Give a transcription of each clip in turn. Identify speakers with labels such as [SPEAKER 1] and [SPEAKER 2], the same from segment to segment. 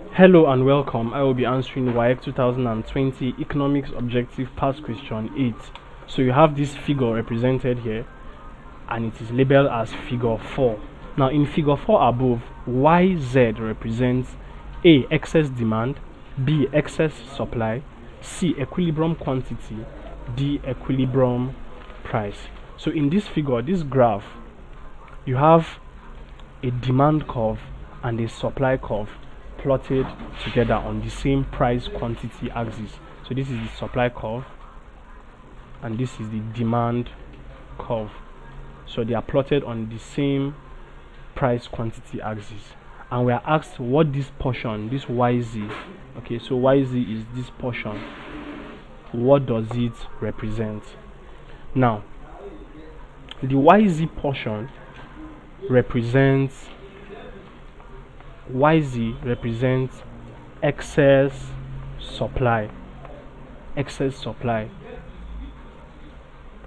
[SPEAKER 1] Hello and welcome. I will be answering WAEC 2020 Economics Objective Past Question 8. So you have this figure represented here and it is labeled as figure 4. Now in figure 4 above, YZ represents A. Excess demand, B. Excess supply, C. Equilibrium quantity, D. Equilibrium price. So in this figure, this graph, you have a demand curve and a supply curve plotted together on the same price quantity axis. So this is the supply curve and this is the demand curve. So they are plotted on the same price quantity axis, and we are asked what this portion, this YZ, okay, so YZ is this portion, what does it represent? Now the YZ portion represents excess supply.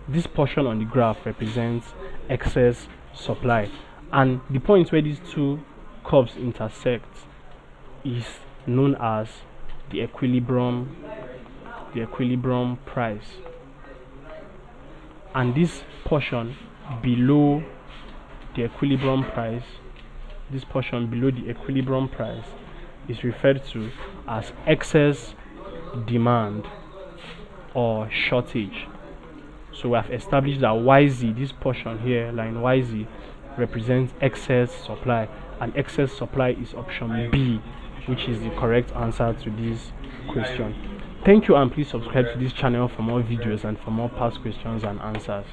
[SPEAKER 1] This portion on the graph represents excess supply, and the point where these two curves intersect is known as the equilibrium price, and this portion below the equilibrium price, is referred to as excess demand or shortage. So we have established that YZ, this portion here, line YZ, represents excess supply, and excess supply is option B, which is the correct answer to this question. Thank you, and please subscribe to this channel for more videos and for more past questions and answers.